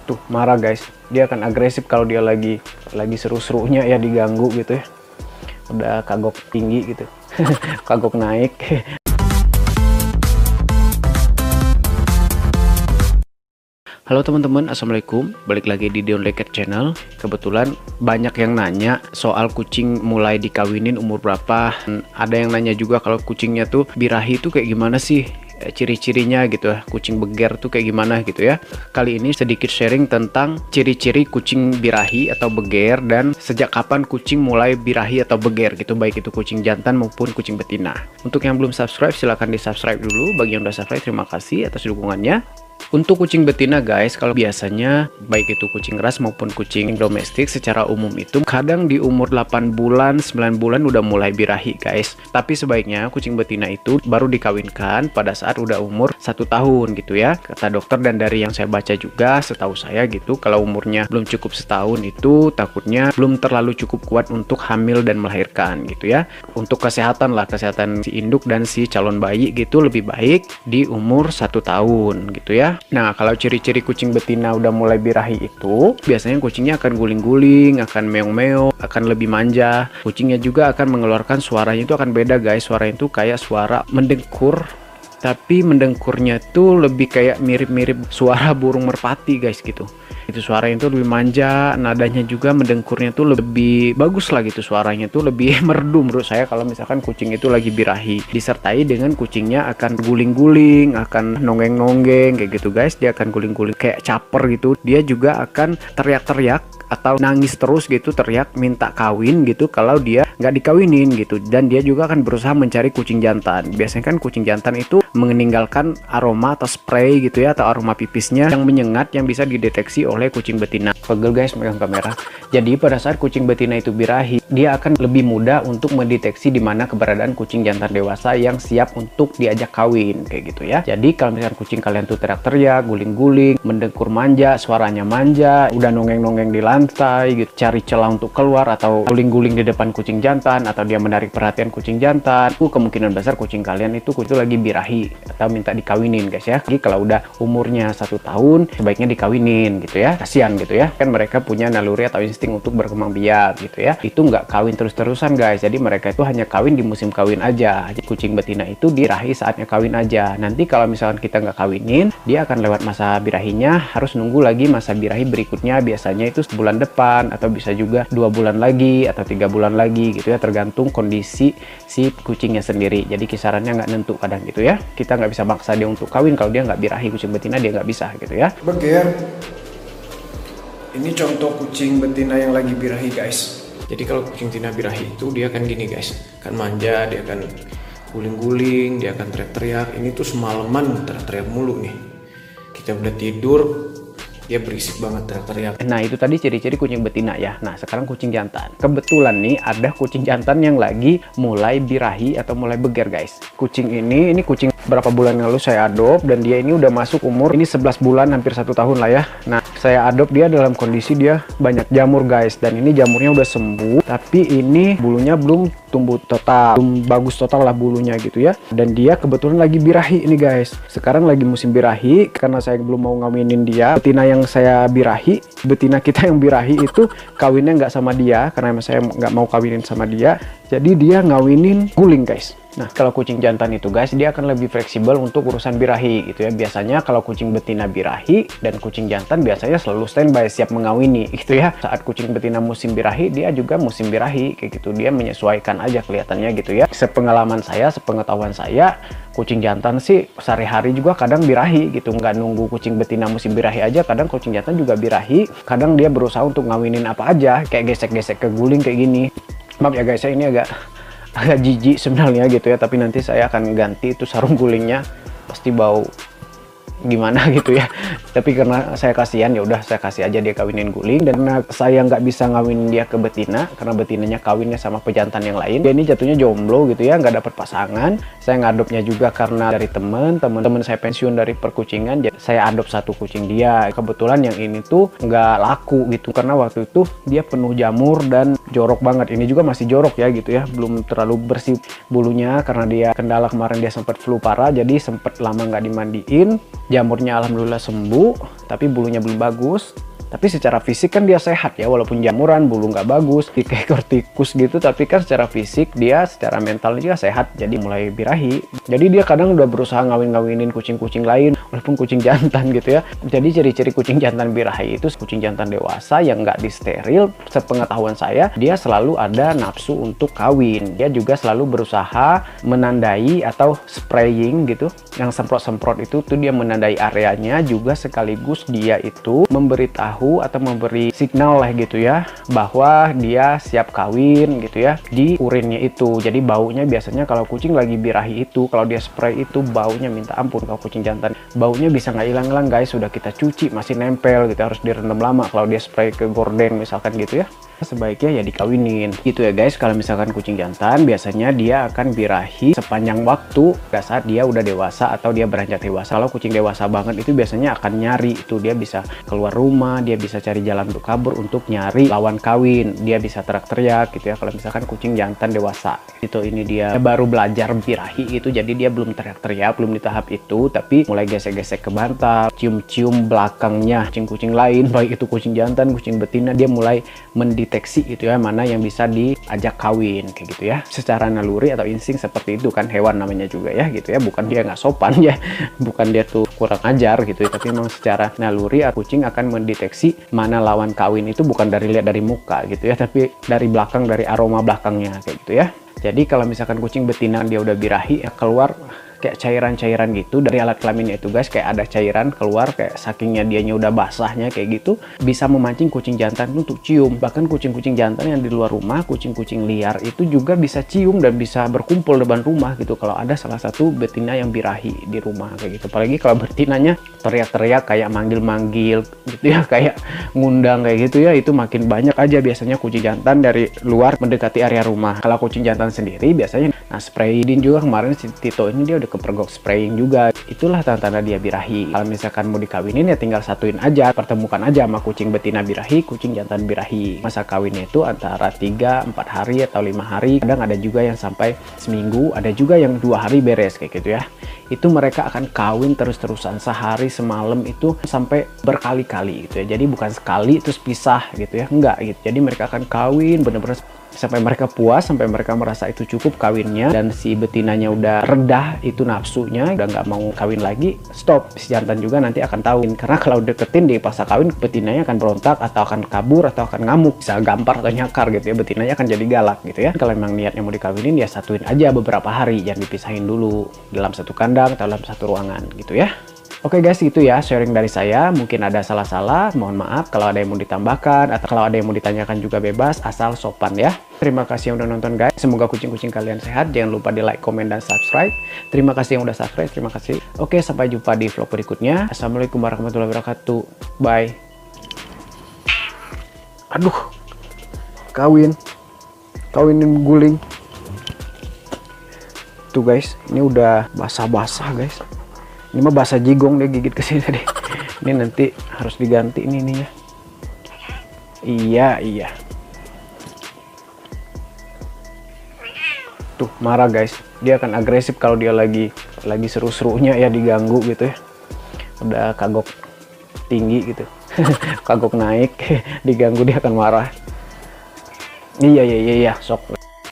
Tuh marah guys, dia akan agresif kalau dia lagi seru-serunya ya diganggu gitu ya. Udah kagok tinggi gitu. Kagok naik. Halo teman-teman, assalamualaikum. Balik lagi di Dion Leket Channel. Kebetulan banyak yang nanya soal kucing mulai dikawinin umur berapa. Ada yang nanya juga kalau kucingnya tuh birahi tuh kayak gimana sih ciri-cirinya gitu ya, kucing beger tuh kayak gimana gitu ya. Kali ini sedikit sharing tentang ciri-ciri kucing birahi atau beger dan sejak kapan kucing mulai birahi atau beger gitu, baik itu kucing jantan maupun kucing betina. Untuk yang belum subscribe silahkan di subscribe dulu. Bagi yang udah subscribe terima kasih atas dukungannya. Untuk kucing betina guys, kalau biasanya baik itu kucing ras maupun kucing domestik secara umum itu kadang di umur 8 bulan, 9 bulan udah mulai birahi guys. Tapi sebaiknya kucing betina itu baru dikawinkan pada saat udah umur 1 tahun gitu ya. Kata dokter dan dari yang saya baca juga setahu saya gitu, kalau umurnya belum cukup setahun itu takutnya belum terlalu cukup kuat untuk hamil dan melahirkan gitu ya. Untuk kesehatan si induk dan si calon bayi gitu lebih baik di umur 1 tahun gitu ya. Nah, kalau ciri-ciri kucing betina udah mulai birahi itu, biasanya kucingnya akan guling-guling, akan meong-meong, akan lebih manja. Kucingnya juga akan mengeluarkan suaranya itu akan beda guys. Suaranya itu kayak suara mendengkur, tapi mendengkurnya tuh lebih kayak mirip-mirip suara burung merpati guys gitu. Itu suaranya itu lebih manja, nadanya juga mendengkurnya tuh lebih bagus lah gitu, suaranya tuh lebih merdu menurut saya kalau misalkan kucing itu lagi birahi. Disertai dengan kucingnya akan guling-guling, akan nonggeng-nonggeng kayak gitu guys. Dia akan guling-guling kayak caper gitu. Dia juga akan teriak-teriak atau nangis terus gitu, teriak minta kawin gitu kalau dia nggak dikawinin gitu. Dan dia juga akan berusaha mencari kucing jantan. Biasanya kan kucing jantan itu meninggalkan aroma atau spray gitu ya, atau aroma pipisnya yang menyengat yang bisa dideteksi oleh kucing betina. Pegel guys megang kamera. Jadi pada saat kucing betina itu birahi, dia akan lebih mudah untuk mendeteksi di mana keberadaan kucing jantan dewasa yang siap untuk diajak kawin kayak gitu ya. Jadi kalau misalkan kucing kalian tuh teriak-teriak, guling-guling, mendengkur manja, suaranya manja, udah nonggeng-nonggeng di lantai gitu, cari celah untuk keluar atau guling-guling di depan kucing jantan, atau dia menarik perhatian kucing jantan, kemungkinan besar kucing kalian itu lagi birahi atau minta dikawinin guys ya. Jadi kalau udah umurnya 1 tahun sebaiknya dikawinin gitu ya. Kasihan gitu ya, kan mereka punya naluri atau insting untuk berkembang biak gitu ya. Itu nggak kawin terus-terusan guys, jadi mereka itu hanya kawin di musim kawin aja. Jadi kucing betina itu birahi saatnya kawin aja. Nanti kalau misalkan kita nggak kawinin, dia akan lewat masa birahinya, harus nunggu lagi masa birahi berikutnya, biasanya itu bulan depan atau bisa juga 2 bulan lagi atau 3 bulan lagi gitu ya, tergantung kondisi si kucingnya sendiri. Jadi kisarannya nggak nentu kadang gitu ya. Kita nggak bisa maksa dia untuk kawin kalau dia nggak birahi. Kucing betina dia nggak bisa gitu ya. Beger. Ini contoh kucing betina yang lagi birahi guys. Jadi kalau kucing betina birahi itu dia akan gini guys, akan manja, dia akan guling-guling, dia akan teriak-teriak. Ini tuh semalaman teriak-teriak mulu nih. Kita udah tidur, dia berisik banget teriak-teriak. Nah itu tadi ciri-ciri kucing betina ya. Nah sekarang kucing jantan. Kebetulan nih ada kucing jantan yang lagi mulai birahi atau mulai beger guys. Kucing ini kucing berapa bulan lalu saya adopt, dan dia ini udah masuk umur ini 11 bulan hampir 1 tahun lah ya. Nah saya adopt dia dalam kondisi dia banyak jamur guys, dan ini jamurnya udah sembuh, tapi ini bulunya belum tumbuh total, belum bagus total lah bulunya gitu ya. Dan dia kebetulan lagi birahi ini guys. Sekarang lagi musim birahi, karena saya belum mau ngawinin dia. Betina yang saya birahi, betina kita yang birahi itu kawinnya nggak sama dia, karena saya nggak mau kawinin sama dia, jadi dia ngawinin guling guys. Nah kalau kucing jantan itu guys, dia akan lebih fleksibel untuk urusan birahi gitu ya. Biasanya kalau kucing betina birahi dan kucing jantan biasanya selalu standby siap mengawini gitu ya. Saat kucing betina musim birahi, dia juga musim birahi kayak gitu. Dia menyesuaikan aja kelihatannya gitu ya. Sepengalaman saya, sepengetahuan saya, kucing jantan sih sehari-hari juga kadang birahi gitu. Nggak nunggu kucing betina musim birahi aja, kadang kucing jantan juga birahi. Kadang dia berusaha untuk ngawinin apa aja, kayak gesek-gesek ke guling kayak gini. Maaf ya guys, saya ini agak jijik sebenarnya gitu ya, tapi nanti saya akan ganti itu sarung gulingnya, pasti bau gimana gitu ya. Tapi karena saya kasihan ya udah saya kasih aja dia kawinin guling. Dan karena saya nggak bisa ngawinin dia ke betina karena betinanya kawinnya sama pejantan yang lain, dia ini jatuhnya jomblo gitu ya, nggak dapet pasangan. Saya ngadopnya juga karena dari temen saya pensiun dari perkucingan, jadi saya adopt 1 kucing dia. Kebetulan yang ini tuh nggak laku gitu, karena waktu itu dia penuh jamur dan jorok banget. Ini juga masih jorok ya gitu ya, belum terlalu bersih bulunya karena dia kendala kemarin dia sempat flu parah, jadi sempat lama nggak dimandiin. Jamurnya alhamdulillah sembuh, tapi bulunya belum bagus. Tapi secara fisik kan dia sehat ya, walaupun jamuran, bulu nggak bagus, kayak ekor tikus gitu, tapi kan secara fisik dia, secara mental juga sehat, jadi mulai birahi. Jadi dia kadang udah berusaha ngawin-ngawinin kucing-kucing lain, walaupun kucing jantan gitu ya. Jadi ciri-ciri kucing jantan birahi itu kucing jantan dewasa yang nggak disteril, sepengetahuan saya, dia selalu ada nafsu untuk kawin. Dia juga selalu berusaha menandai atau spraying gitu, yang semprot-semprot itu tuh dia menandai areanya, juga sekaligus dia itu memberitahu atau memberi signal lah gitu ya, bahwa dia siap kawin gitu ya, di urinnya itu. Jadi baunya biasanya kalau kucing lagi birahi itu, kalau dia spray itu baunya minta ampun. Kalau kucing jantan baunya bisa nggak hilang-hilang guys, sudah kita cuci masih nempel gitu, harus direndam lama. Kalau dia spray ke gorden misalkan gitu ya, sebaiknya ya dikawinin gitu ya guys. Kalau misalkan kucing jantan biasanya dia akan birahi sepanjang waktu saat dia udah dewasa atau dia beranjak dewasa. Kalau kucing dewasa banget itu biasanya akan nyari, itu dia bisa keluar rumah, dia bisa cari jalan untuk kabur untuk nyari lawan kawin, dia bisa teriak-teriak gitu ya. Kalau misalkan kucing jantan dewasa itu, ini dia baru belajar birahi gitu, jadi dia belum teriak-teriak, belum di tahap itu, tapi mulai gesek-gesek ke bantal, cium-cium belakangnya kucing-kucing lain, baik itu kucing jantan, kucing betina, dia mulai mendeteksi gitu ya, mana yang bisa diajak kawin kayak gitu ya. Secara naluri atau insting seperti itu kan, hewan namanya juga ya gitu ya, bukan dia nggak sopan ya, bukan dia tuh kurang ajar gitu ya, tapi memang secara naluri kucing akan mendeteksi mana lawan kawin itu, bukan dari lihat dari muka gitu ya, tapi dari belakang, dari aroma belakangnya kayak gitu ya. Jadi kalau misalkan kucing betina dia udah birahi ya, keluar kayak cairan-cairan gitu dari alat kelaminnya itu guys, kayak ada cairan keluar, kayak sakingnya dianya udah basahnya kayak gitu, bisa memancing kucing jantan untuk cium. Bahkan kucing-kucing jantan yang di luar rumah, kucing-kucing liar itu juga bisa cium dan bisa berkumpul depan rumah gitu kalau ada salah satu betina yang birahi di rumah kayak gitu. Apalagi kalau betinanya teriak-teriak kayak manggil-manggil gitu ya, kayak ngundang kayak gitu ya, itu makin banyak aja biasanya kucing jantan dari luar mendekati area rumah. Kalau kucing jantan sendiri biasanya sprayin juga. Kemarin si Tito ini dia udah kepergok spraying juga, itulah tanda-tanda dia birahi. Kalau misalkan mau dikawinin ya tinggal satuin aja, pertemukan aja sama kucing betina birahi, kucing jantan birahi. Masa kawinnya itu antara 3-4 hari atau 5 hari, kadang ada juga yang sampai seminggu, ada juga yang 2 hari beres kayak gitu ya. Itu mereka akan kawin terus-terusan, sehari semalam itu sampai berkali-kali gitu ya. Jadi bukan sekali terus pisah gitu ya, enggak gitu. Jadi mereka akan kawin bener-bener sampai mereka puas, sampai mereka merasa itu cukup kawinnya, dan si betinanya udah redah itu nafsunya, udah nggak mau kawin lagi, stop. Si jantan juga nanti akan tahu, karena kalau deketin di pasca kawin, betinanya akan berontak atau akan kabur atau akan ngamuk, bisa gampar atau nyakar gitu ya, betinanya akan jadi galak gitu ya. Kalau memang niatnya mau dikawinin ya satuin aja beberapa hari, jangan dipisahin dulu dalam satu kandang atau dalam satu ruangan gitu ya. Oke guys, itu ya sharing dari saya. Mungkin ada salah-salah, mohon maaf. Kalau ada yang mau ditambahkan atau kalau ada yang mau ditanyakan juga bebas, asal sopan ya. Terima kasih yang udah nonton guys. Semoga kucing-kucing kalian sehat. Jangan lupa di like, komen, dan subscribe. Terima kasih yang udah subscribe, terima kasih. Oke, sampai jumpa di vlog berikutnya. Assalamualaikum warahmatullahi wabarakatuh. Bye. Aduh, kawinin guling. Tuh guys, ini udah basah-basah guys. Ini mah basah jigong, dia gigit ke sini tadi. Ini nanti harus diganti ini nih ya. Iya. Tuh marah guys. Dia akan agresif kalau dia lagi seru-serunya ya, diganggu gitu ya. Udah kagok tinggi gitu. Kagok naik, diganggu dia akan marah. Iya, sok.